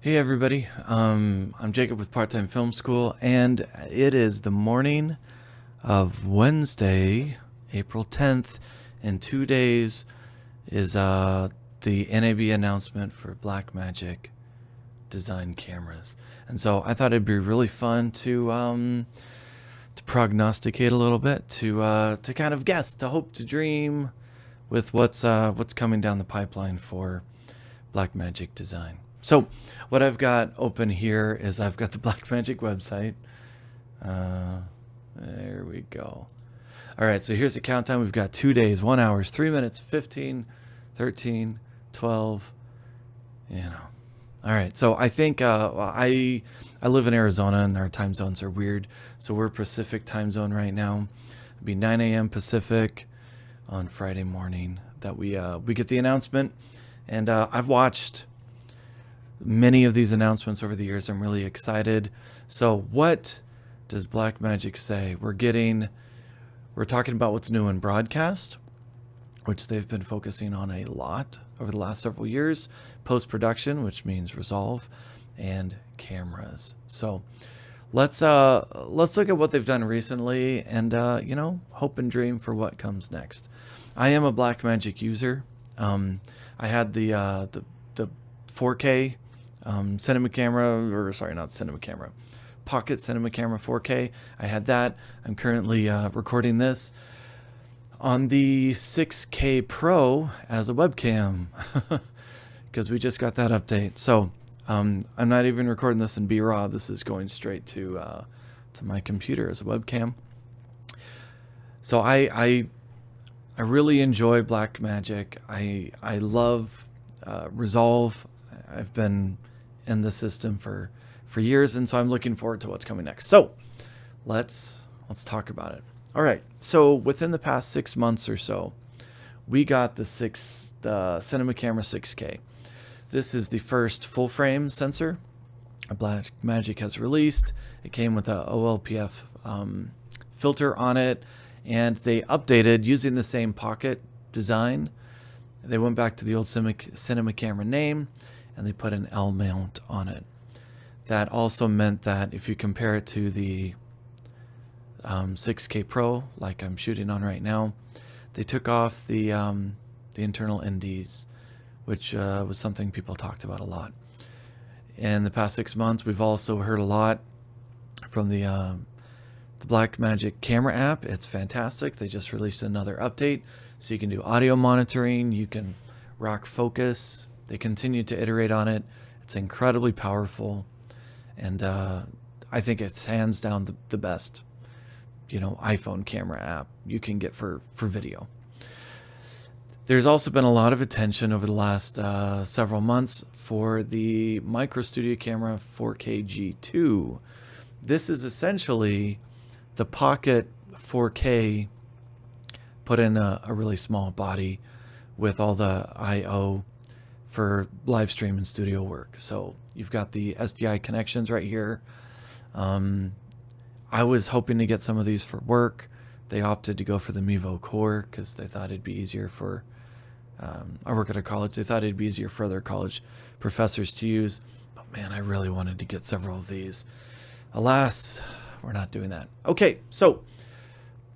Hey everybody, I'm Jacob with Part-Time Film School, and it is the morning of Wednesday, April 10th. In 2 days is the NAB announcement for Blackmagic Design cameras, and so I thought it'd be really fun to prognosticate a little bit, to kind of guess, to hope, to dream with what's coming down the pipeline for Blackmagic Design. So what I've got open here is I've got the Blackmagic website. There we go. All right, so here's the countdown. We've got 2 days, 1 hour, 3 minutes, 15, 13, 12, you know. All right, so I think I live in Arizona and our time zones are weird. So we're Pacific time zone right now. It'll be 9 a.m. Pacific on Friday morning that we get the announcement. And I've watched many of these announcements over the years. I'm really excited. So what does Blackmagic say? We're talking about what's new in broadcast, which they've been focusing on a lot over the last several years, post-production, which means resolve, and cameras. So let's look at what they've done recently and hope and dream for what comes next. I am a Blackmagic user. I had the 4K cinema camera, or sorry, not cinema camera, pocket cinema camera 4K. I had that. I'm currently recording this on the 6K Pro as a webcam because we just got that update. So I'm not even recording this in B-RAW. This is going straight to my computer as a webcam. So I really enjoy Blackmagic. I love Resolve. I've been in the system for years, and so I'm looking forward to what's coming next. So let's talk about it. All right. So within the past 6 months or so, we got the Cinema Camera 6K. This is the first full frame sensor Blackmagic has released. It came with a OLPF filter on it, and they updated using the same pocket design. They went back to the old cinema camera name, and they put an L mount on it. That also meant that if you compare it to the 6K Pro, like I'm shooting on right now, they took off the internal NDs, which was something people talked about a lot. In the past 6 months, we've also heard a lot from the Blackmagic camera app. It's fantastic. They just released another update, so you can do audio monitoring, you can rock focus. They continue to iterate on it. It's incredibly powerful, and I think it's hands down the best, iPhone camera app you can get for video. There's also been a lot of attention over the last several months for the Micro Studio Camera 4K G2. This is essentially the Pocket 4K put in a really small body with all the I/O for live stream and studio work. So you've got the SDI connections right here. I was hoping to get some of these for work. They opted to go for the Mevo Core because they thought it'd be easier for, I work at a college, they thought it'd be easier for other college professors to use. But man, I really wanted to get several of these. Alas, we're not doing that. Okay, so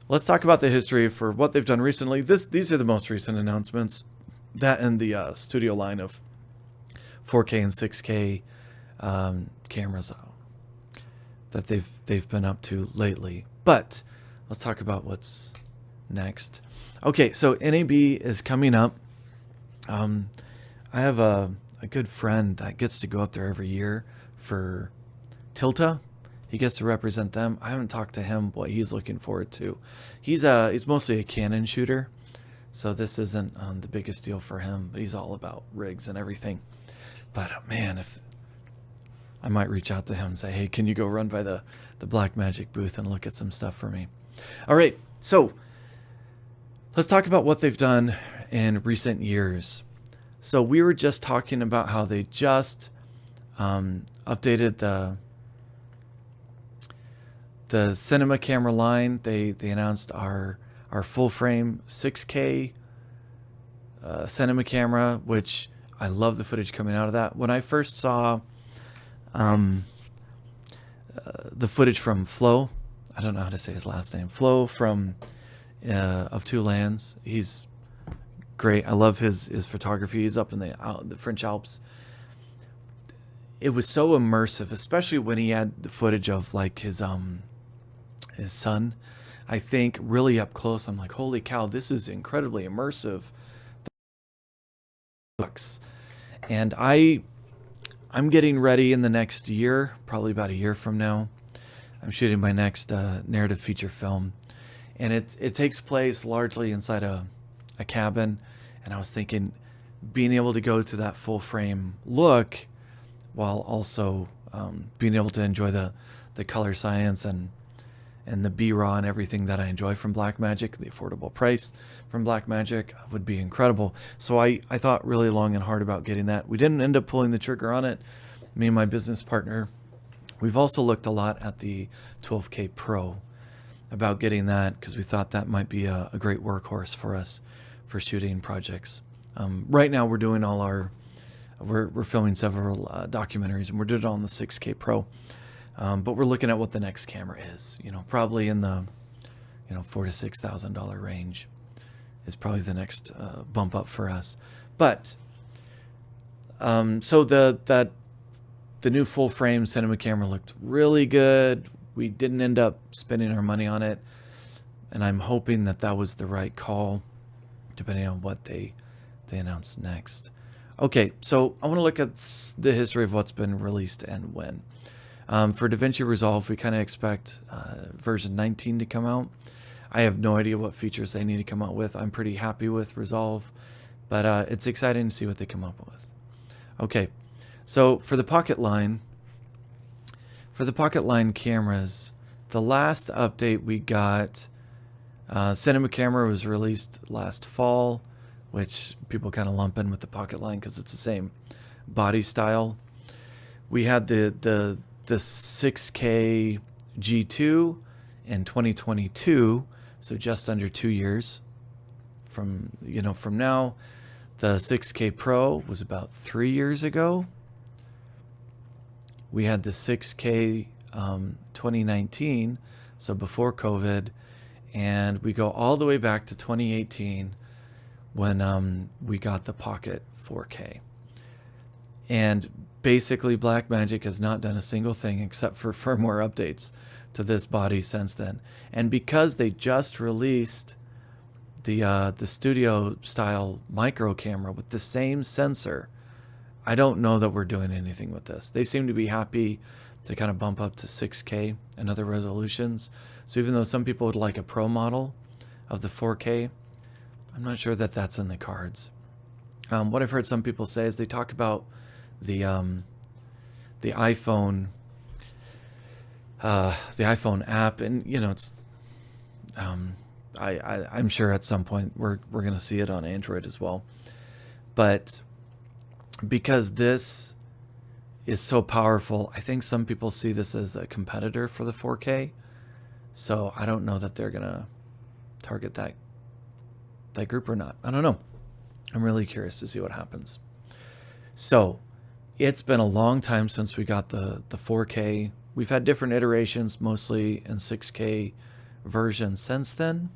let's talk about the history for what they've done recently. These are the most recent announcements. That and the studio line of 4K and 6K cameras that they've been up to lately. But let's talk about what's next. Okay, so NAB is coming up. I have a good friend that gets to go up there every year for Tilta. He gets to represent them. I haven't talked to him what he's looking forward to. He's mostly a Canon shooter, so this isn't the biggest deal for him, but he's all about rigs and everything. But man, if I might reach out to him and say, hey, can you go run by the Blackmagic booth and look at some stuff for me? All right, so let's talk about what they've done in recent years. So we were just talking about how they just updated the cinema camera line. They announced our full frame 6K cinema camera, which I love the footage coming out of that. When I first saw um, the footage from Flo. I don't know how to say his last name. Flo from Of Two Lands. He's great. I love his photography. He's up in the French Alps. It was so immersive, especially when he had the footage of like his son. I think really up close. I'm like, holy cow, this is incredibly immersive. And I'm getting ready in the next year, probably about a year from now. I'm shooting my next narrative feature film, and it takes place largely inside a cabin. And I was thinking, being able to go to that full frame look, while also being able to enjoy the color science and the B-raw and everything that I enjoy from Blackmagic, the affordable price from Blackmagic would be incredible. So I thought really long and hard about getting that. We didn't end up pulling the trigger on it, me and my business partner. We've also looked a lot at the 12K Pro about getting that because we thought that might be a great workhorse for us for shooting projects. Right now we're doing all we're filming several documentaries, and we're doing it on the 6K Pro. But we're looking at what the next camera is. Probably in the $4,000 to $6,000 range is probably the next bump up for us. But so the new full frame cinema camera looked really good. We didn't end up spending our money on it, and I'm hoping that was the right call, depending on what they announce next. Okay, so I want to look at the history of what's been released and when. For DaVinci Resolve, we kind of expect version 19 to come out. I have no idea what features they need to come out with. I'm pretty happy with Resolve, but it's exciting to see what they come up with. Okay, so for the Pocket Line cameras, the last update we got, Cinema Camera was released last fall, which people kind of lump in with the Pocket Line because it's the same body style. We had the 6K G2 in 2022, so just under 2 years from now. The 6K Pro was about 3 years ago. We had the 6K 2019, so before COVID, and we go all the way back to 2018 when we got the Pocket 4K. And basically Blackmagic has not done a single thing except for firmware updates to this body since then. And because they just released the studio style micro camera with the same sensor, I don't know that we're doing anything with this. They seem to be happy to kind of bump up to 6K and other resolutions. So even though some people would like a pro model of the 4K, I'm not sure that that's in the cards. What I've heard some people say is they talk about the iPhone app, and it's I'm sure at some point we're gonna see it on Android as well. But because this is so powerful, I think some people see this as a competitor for the 4K. So I don't know that they're gonna target that group or not. I don't know. I'm really curious to see what happens. So it's been a long time since we got the 4K. We've had different iterations, mostly in 6K versions since then.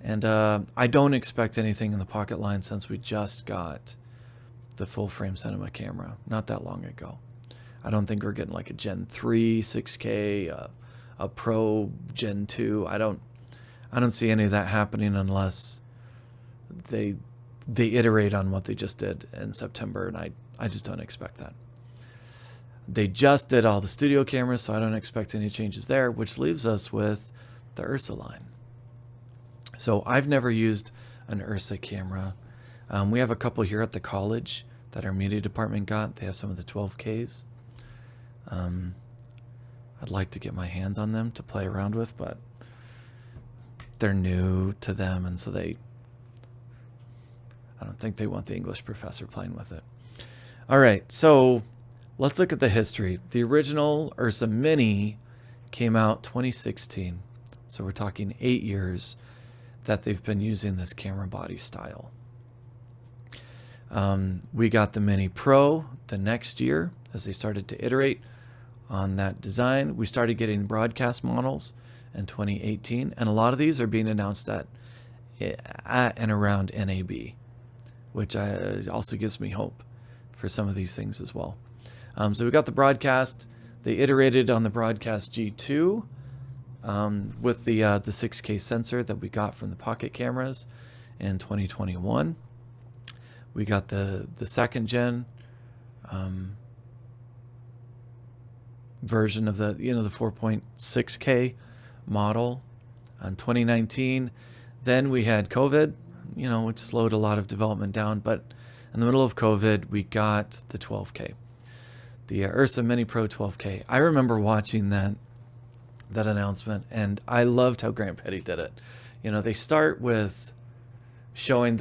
And I don't expect anything in the Pocket Line since we just got the full frame cinema camera not that long ago. I don't think we're getting like a Gen 3 6K, a Pro Gen 2. I don't see any of that happening unless they iterate on what they just did in September, and I just don't expect that. They just did all the studio cameras, so I don't expect any changes there, which leaves us with the URSA line. So I've never used an URSA camera. We have a couple here at the college that our media department got. They have some of the 12Ks. I'd like to get my hands on them to play around with, but they're new to them, and so I don't think they want the English professor playing with it. All right, so let's look at the history. The original URSA Mini came out 2016, so we're talking 8 years that they've been using this camera body style. We got the Mini Pro the next year, as they started to iterate on that design. We started getting broadcast models in 2018, and a lot of these are being announced at and around NAB, which also gives me hope for some of these things as well. So we got the broadcast. They iterated on the broadcast G2 with the 6K sensor that we got from the pocket cameras in 2021. We got the second gen version of the the 4.6K model in 2019. Then we had COVID, which slowed a lot of development down. But in the middle of COVID, we got the 12K, the URSA Mini Pro 12K. I remember watching that announcement, and I loved how Grant Petty did it. They start with showing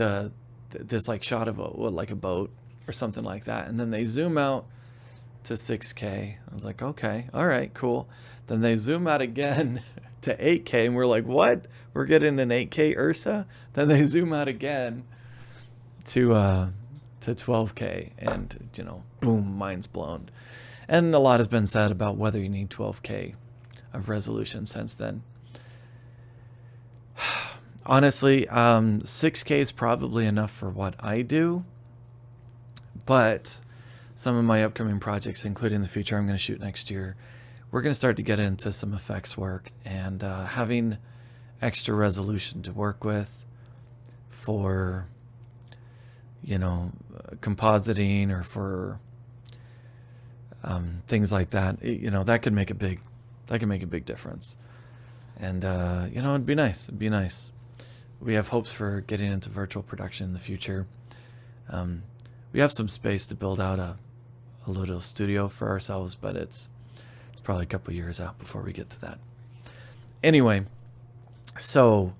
this like shot of a boat or something like that, and then they zoom out to 6K. I was like, okay, all right, cool. Then they zoom out again to 8K, and we're like, what? We're getting an 8K URSA? Then they zoom out again to 12K, and boom, mind's blown. And a lot has been said about whether you need 12K of resolution since then. Honestly, 6K is probably enough for what I do, but some of my upcoming projects, including the feature I'm going to shoot next year, we're going to start to get into some effects work, and having extra resolution to work with for compositing or for things like that, that could make a big difference. And it'd be nice. We have hopes for getting into virtual production in the future. We have some space to build out a little studio for ourselves, but it's probably a couple years out before we get to that. Anyway, so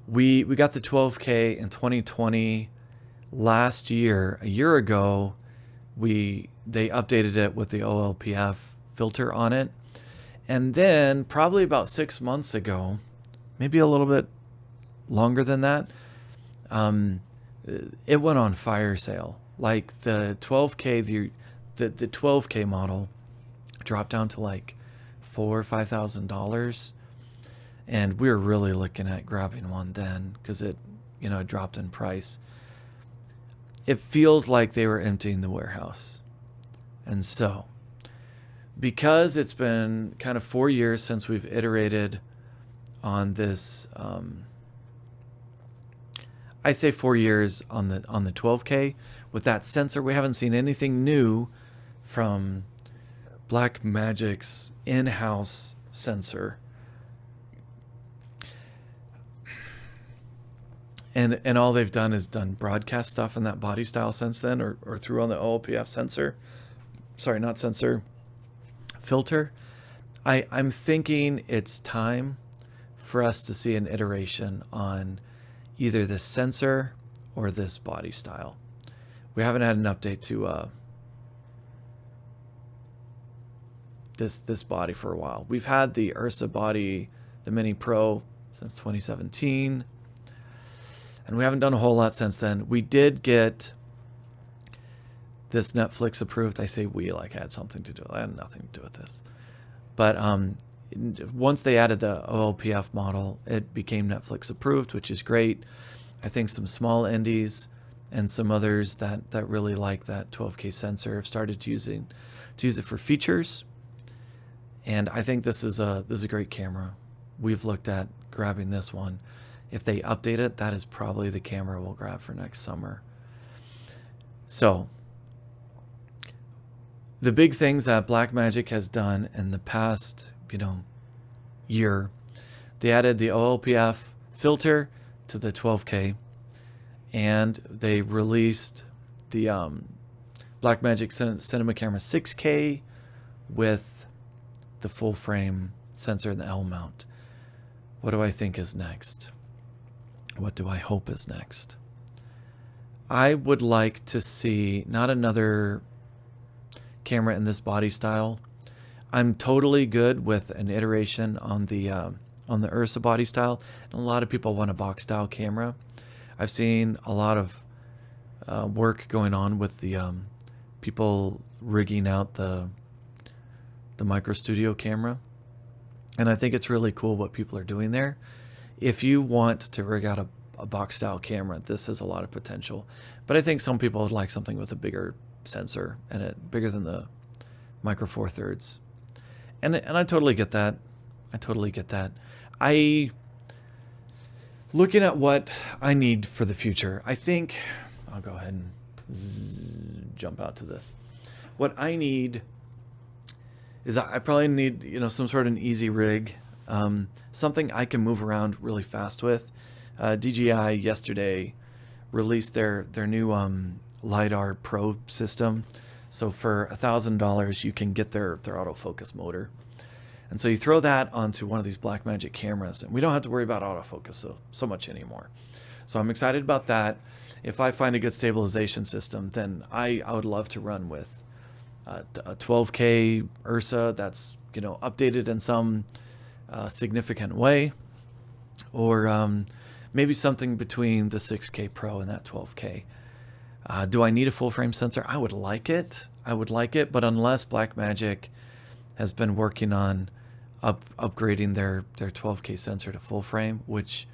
we got the 12K in 2020. Last year, a year ago, they updated it with the OLPF filter on it. And then probably about 6 months ago, maybe a little bit longer than that, it went on fire sale. Like the 12K, the 12K model dropped down to like $4,000 or $5,000, and we were really looking at grabbing one then because it dropped in price. It feels like they were emptying the warehouse. And so, because it's been kind of 4 years since we've iterated on this, I say 4 years on the 12K with that sensor, we haven't seen anything new from Blackmagic's in-house sensor. And all they've done is done broadcast stuff in that body style since then, or through on the OLPF sensor. Sorry, not sensor, filter. I'm thinking it's time for us to see an iteration on either this sensor or this body style. We haven't had an update to this body for a while. We've had the URSA body, the Mini Pro, since 2017. And we haven't done a whole lot since then. We did get this Netflix approved. I say we, like I had something to do. I had nothing to do with this. But once they added the OLPF model, it became Netflix approved, which is great. I think some small indies and some others that really like that 12K sensor have started to use it for features. And I think this is a great camera. We've looked at grabbing this one. If they update it, that is probably the camera we'll grab for next summer. So, the big things that Blackmagic has done in the past, year, they added the OLPF filter to the 12K, and they released the Blackmagic Cinema Camera 6K with the full frame sensor and the L mount. What do I think is next? What do I hope is next? I would like to see not another camera in this body style. I'm totally good with an iteration on the URSA body style, and a lot of people want a box style camera. I've seen a lot of work going on with the people rigging out the Micro Studio camera. And I think it's really cool what people are doing there. If you want to rig out a box style camera, this has a lot of potential. But I think some people would like something with a bigger sensor and it bigger than the Micro Four Thirds. And I totally get that. I totally get that. Looking at what I need for the future, I think I'll go ahead and jump out to this. What I need is I probably need, some sort of an easy rig, something I can move around really fast with. DJI yesterday released their new LiDAR Pro system. So for $1,000, you can get their autofocus motor. And so you throw that onto one of these Blackmagic cameras, and we don't have to worry about autofocus so much anymore. So I'm excited about that. If I find a good stabilization system, then I would love to run with a 12K URSA that's updated in some significant way, or maybe something between the 6K Pro and that 12K. Do I need a full frame sensor? I would like it. But unless Blackmagic has been working on upgrading their 12K sensor to full frame, which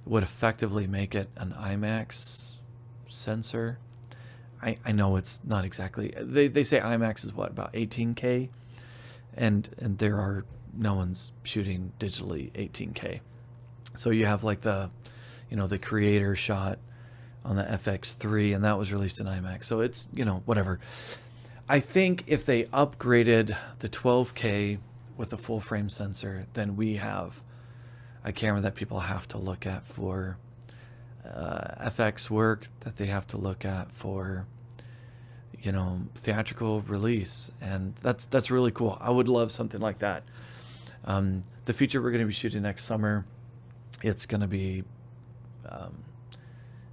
would effectively make it an IMAX sensor. I know it's not exactly. They say IMAX is what, about 18K, and no one's shooting digitally 18K. So you have like the creator shot on the FX3, and that was released in IMAX. So it's whatever. I think if they upgraded the 12K with a full frame sensor, then we have a camera that people have to look at for FX work, that they have to look at for theatrical release, and that's really cool. I would love something like that. The feature we're going to be shooting next summer, it's going to be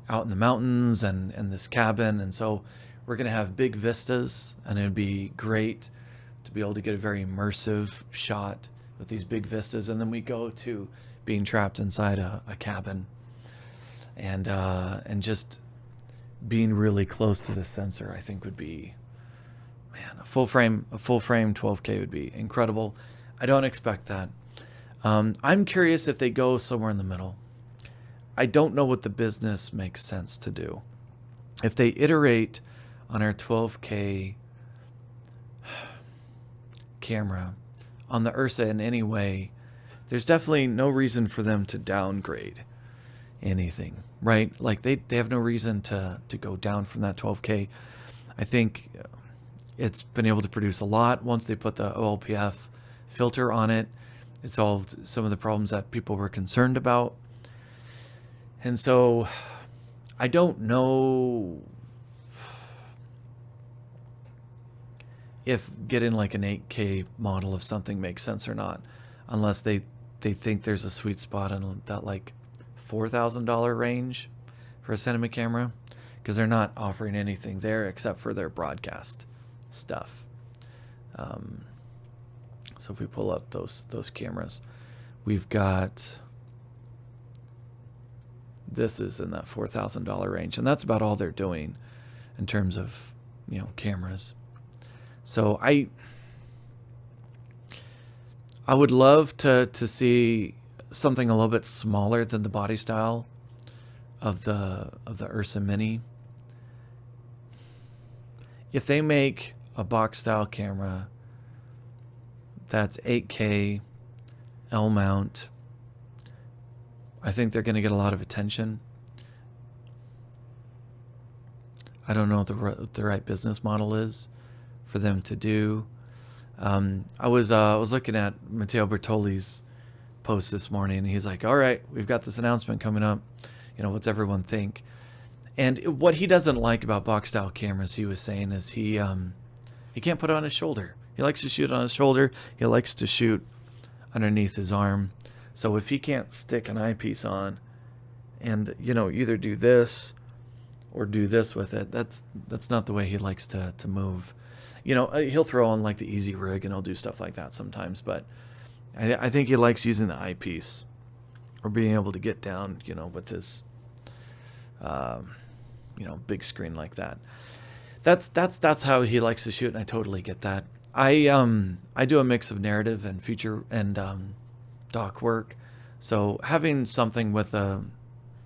out in the mountains and this cabin, and so we're going to have big vistas, and it'd be great to be able to get a very immersive shot with these big vistas, and then we go to being trapped inside a cabin, and just being really close to the sensor. I think would be, man, a full frame 12K would be incredible. I don't expect that. I'm curious if they go somewhere in the middle. I don't know what the business makes sense to do. If they iterate on our 12K camera on the URSA in any way, there's definitely no reason for them to downgrade anything, right? Like they have no reason to go down from that 12K. I think it's been able to produce a lot. Once they put the OLPF filter on it, it solved some of the problems that people were concerned about. And so I don't know if getting like an 8K model of something makes sense or not, unless they think there's a sweet spot in that like $4,000 range for a cinema camera, because they're not offering anything there except for their broadcast stuff. So if we pull up those cameras, we've got, this is in that $4,000 range, and that's about all they're doing in terms of cameras. So I would love to see something a little bit smaller than the body style of the URSA Mini. If they make a box style camera that's 8K L mount, I think they're going to get a lot of attention. I don't know what the right business model is for them to do. I was looking at Matteo Bertoli's post this morning, and he's like, all right, we've got this announcement coming up. What's everyone think? And what he doesn't like about box style cameras, he was saying, is he can't put it on his shoulder. He likes to shoot on his shoulder. He likes to shoot underneath his arm. So if he can't stick an eyepiece on and, either do this or do this with it, that's not the way he likes to move. He'll throw on like the easy rig and he'll do stuff like that sometimes, but I think he likes using the eyepiece or being able to get down, with his, big screen like that. that's how he likes to shoot, and I totally get that. I do a mix of narrative and feature and doc work, so having something with the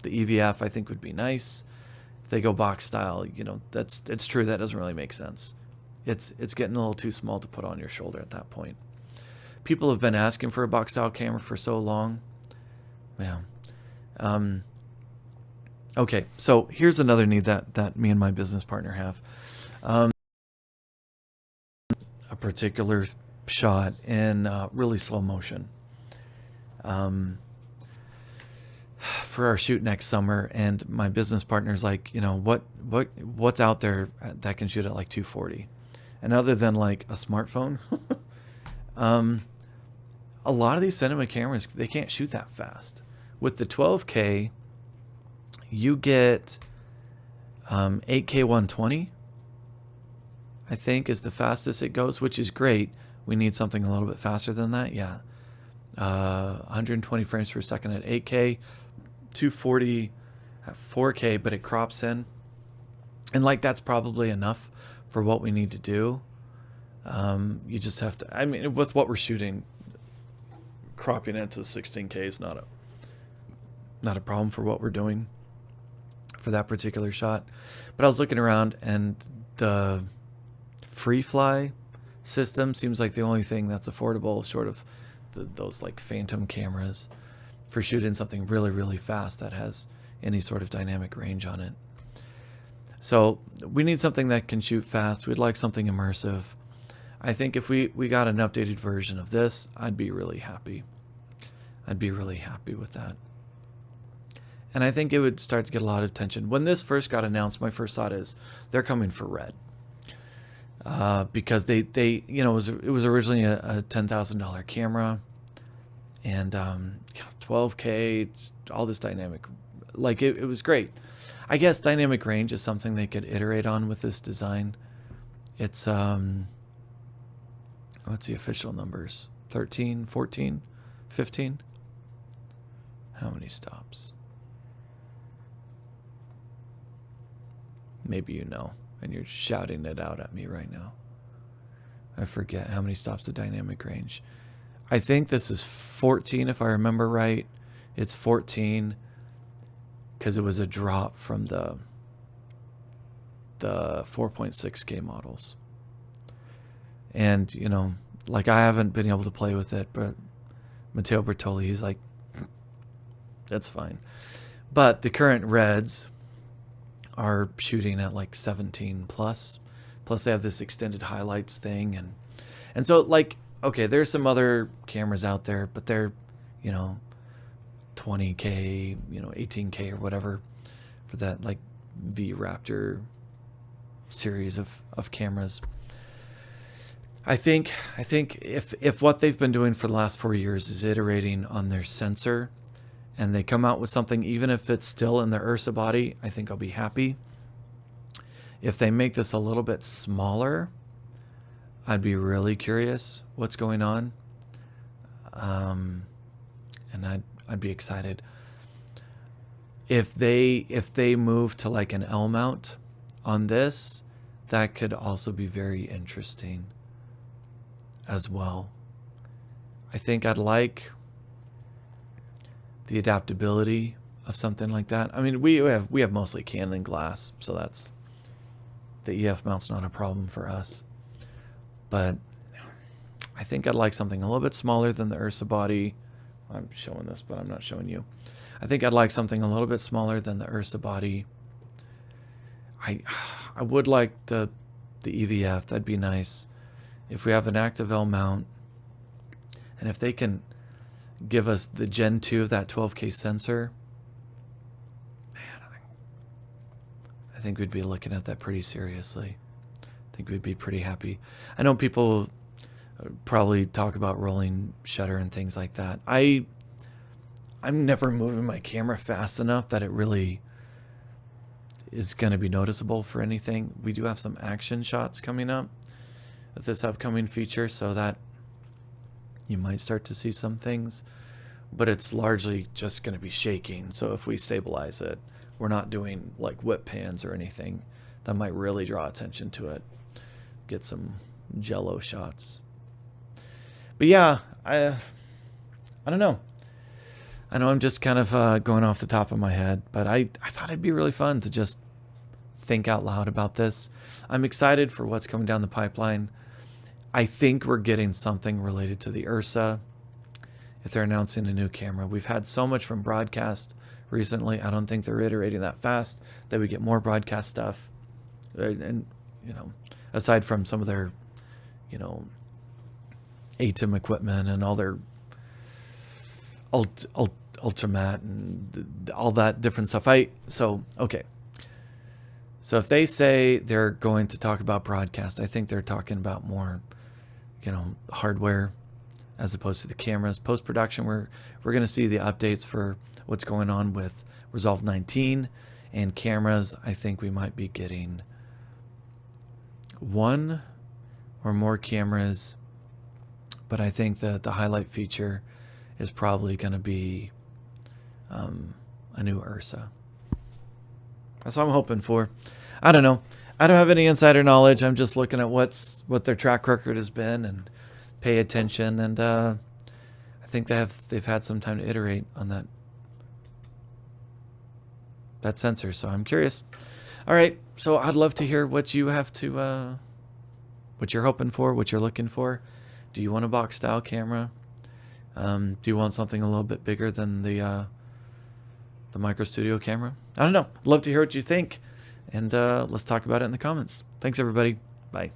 EVF I think would be nice. If they go box style, you know, it's true, that doesn't really make sense. It's getting a little too small to put on your shoulder at that point. People have been asking for a box style camera for so long. Yeah. Okay, so here's another need that me and my business partner have. A particular shot in really slow motion for our shoot next summer, and my business partner's like, you know, what's out there that can shoot at like 240, and other than like a smartphone, a lot of these cinema cameras, they can't shoot that fast. With the 12K, you get 8K 120, I think, is the fastest it goes, which is great. We need something a little bit faster than that. Yeah. 120 frames per second at 8K, 240 at 4K, but it crops in. And like, that's probably enough for what we need to do. You just have to, I mean, with what we're shooting, cropping into 16K is not a problem for what we're doing for that particular shot. But I was looking around, and the free fly system seems like the only thing that's affordable, short of those like phantom cameras, for shooting something really, really fast that has any sort of dynamic range on it. So we need something that can shoot fast. We'd like something immersive. I think if we got an updated version of this, I'd be really happy. I'd be really happy with that. And I think it would start to get a lot of attention. When this first got announced, my first thought is they're coming for red. Because they you know, it was originally a $10,000 camera, and 12K, all this dynamic, like it was great. I guess dynamic range is something they could iterate on with this design. It's what's the official numbers? 13, 14, 15? How many stops? Maybe you know, and you're shouting it out at me right now. I forget how many stops the dynamic range. I think this is 14 if I remember right. It's 14 because it was a drop from the 4.6K models. And, you know, like, I haven't been able to play with it, but Matteo Bertoli, he's like, that's fine. But the current reds are shooting at like 17 plus they have this extended highlights thing, and so, like, okay, there's some other cameras out there, but they're, you know, 20K, you know, 18K or whatever for that like V Raptor series of cameras. I think if what they've been doing for the last 4 years is iterating on their sensor, and they come out with something, even if it's still in the URSA body, I think I'll be happy. If they make this a little bit smaller, I'd be really curious what's going on. And I'd be excited. If they move to like an L mount on this, that could also be very interesting as well. I think I'd like the adaptability of something like that. I mean, we have mostly Canon glass, so that's, the EF mount's not a problem for us. But I think I'd like something a little bit smaller than the URSA body. I'm showing this, but I'm not showing you. I think I'd like something a little bit smaller than the URSA body. I would like the EVF. That'd be nice. If we have an active L mount, and if they can give us the Gen 2 of that 12K sensor, man, I think we'd be looking at that pretty seriously. I think we'd be pretty happy. I know people probably talk about rolling shutter and things like that. I'm never moving my camera fast enough that it really is going to be noticeable for anything. We do have some action shots coming up with this upcoming feature, so that you might start to see some things, but it's largely just going to be shaking. So if we stabilize it, we're not doing like whip pans or anything That might really draw attention to it. Get some jello shots. But yeah, I don't know. I know I'm just kind of going off the top of my head, but I thought it'd be really fun to just think out loud about this. I'm excited for what's coming down the pipeline. I think we're getting something related to the URSA if they're announcing a new camera. We've had so much from broadcast recently. I don't think they're iterating that fast that we get more broadcast stuff. And, you know, aside from some of their, you know, ATEM equipment and all their Ultramat and all that different stuff. Okay. So if they say they're going to talk about broadcast, I think they're talking about more, you know, hardware as opposed to the cameras. Post-production, we're going to see the updates for what's going on with Resolve 19 and cameras. I think we might be getting one or more cameras, but I think that the highlight feature is probably going to be a new URSA. That's what I'm hoping for. I don't know. I don't have any insider knowledge. I'm just looking at what their track record has been and pay attention. And I think they've had some time to iterate on that sensor. So I'm curious. All right. So I'd love to hear what you have to, what you're hoping for, what you're looking for. Do you want a box style camera? Do you want something a little bit bigger than the Micro Studio camera? I don't know. I'd love to hear what you think. And let's talk about it in the comments. Thanks, everybody. Bye.